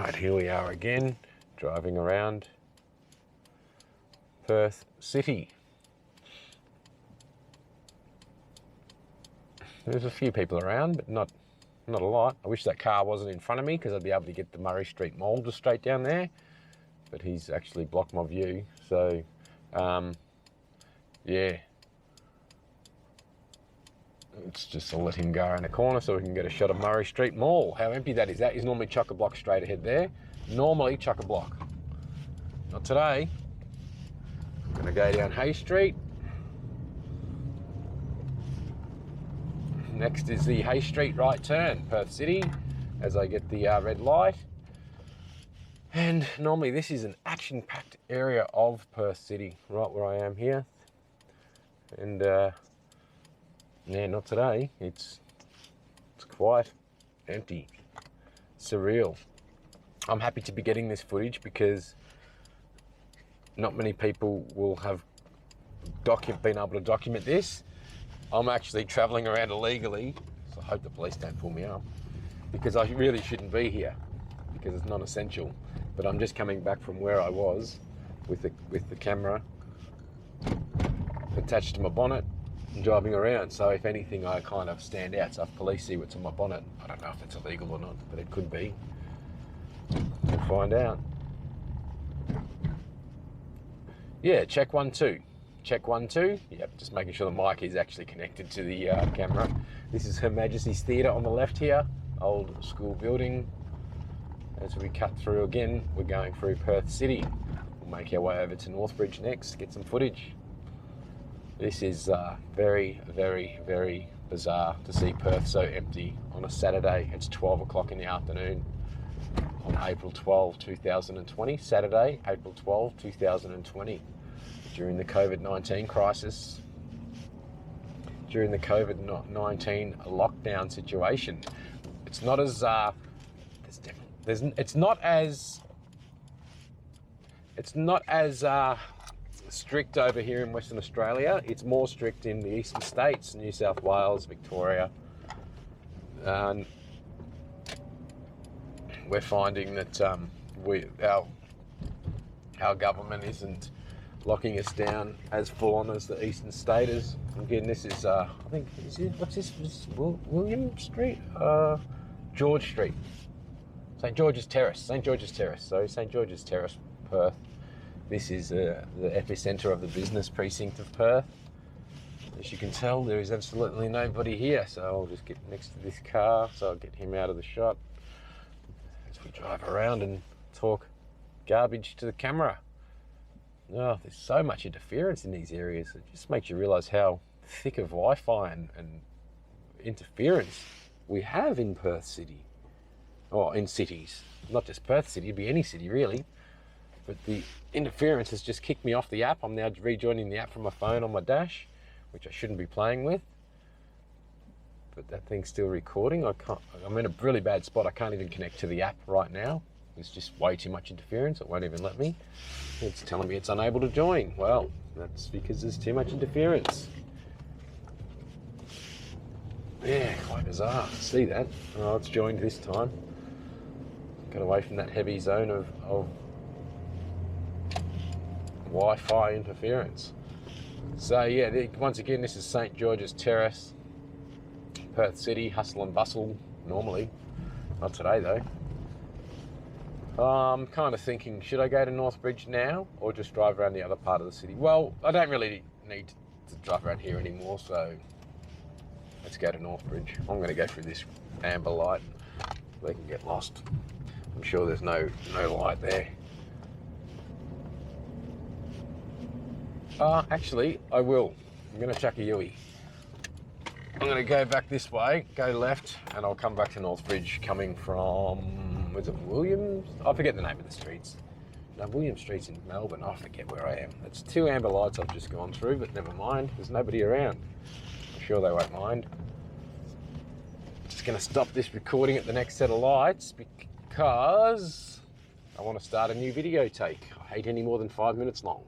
Right, here we are again, driving around Perth City. There's a few people around, but not a lot. I wish that car wasn't in front of me because I'd be able to get the Murray Street Mall just straight down there, but he's actually blocked my view. So, yeah. It's just, I'll let him go around the corner so we can get a shot of Murray Street Mall. How empty that is. That is normally chock-a-block straight ahead there. Normally chock-a-block. Not today. I'm going to go down Hay Street. Next is the Hay Street right turn, Perth City, as I get the red light. And normally this is an action-packed area of Perth City, right where I am here. And yeah, not today. It's quite empty, surreal. I'm happy to be getting this footage because not many people will have been able to document this. I'm actually travelling around illegally, so I hope the police don't pull me up, because I really shouldn't be here because it's non-essential. But I'm just coming back from where I was with the camera attached to my bonnet and driving around. So if anything, I kind of stand out. So if police see what's on my bonnet, I don't know if it's illegal or not, but it could be. We'll find out. Yeah, check 1 2. Check 1 2. Yep, just making sure the mic is actually connected to the camera. This is Her Majesty's Theatre on the left here, old school building. As we cut through again, we're going through Perth City. We'll make our way over to Northbridge next, get some footage. This is very, very, very bizarre to see Perth so empty on a Saturday. It's 12 o'clock in the afternoon on April 12, 2020. Saturday, April 12, 2020. During the COVID-19 crisis, during the COVID-19 lockdown situation. It's not as it's not as strict over here in Western Australia. It's more strict in the eastern states, New South Wales, Victoria. We're finding that our government isn't locking us down as full on as the eastern state is. Again, this is I think what's this? William Street, George Street, St George's Terrace. So St George's Terrace, Perth. This is the epicenter of the business precinct of Perth. As you can tell, there is absolutely nobody here. So I'll just get next to this car, so I'll get him out of the shot as we drive around and talk garbage to the camera. Oh, there's so much interference in these areas. It just makes you realise how thick of Wi-Fi and interference we have in Perth City. Or in cities. Not just Perth City, it'd be any city really. But the interference has just kicked me off the app. I'm now rejoining the app from my phone on my dash, which I shouldn't be playing with. But that thing's still recording. I'm in a really bad spot. I can't even connect to the app right now. There's just way too much interference. It won't even let me. It's telling me it's unable to join. Well, that's because there's too much interference. Yeah, quite bizarre. See that? Oh, it's joined this time. Got away from that heavy zone of Wi-Fi interference. So yeah, once again, this is St George's Terrace, Perth City, hustle and bustle normally. Not today though. I'm kind of thinking, should I go to Northbridge now or just drive around the other part of the city? Well, I don't really need to drive around here anymore, so let's go to Northbridge. I'm going to go through this amber light. They can get lost. I'm sure there's no light there. Actually, I will. I'm going to chuck a Yui. I'm going to go back this way, go left, and I'll come back to Northbridge coming from, was it Williams? I forget the name of the streets. No, William Street's in Melbourne. I forget where I am. It's 2 amber lights I've just gone through, but never mind. There's nobody around. I'm sure they won't mind. I'm just going to stop this recording at the next set of lights because I want to start a new video take. I hate any more than 5 minutes long.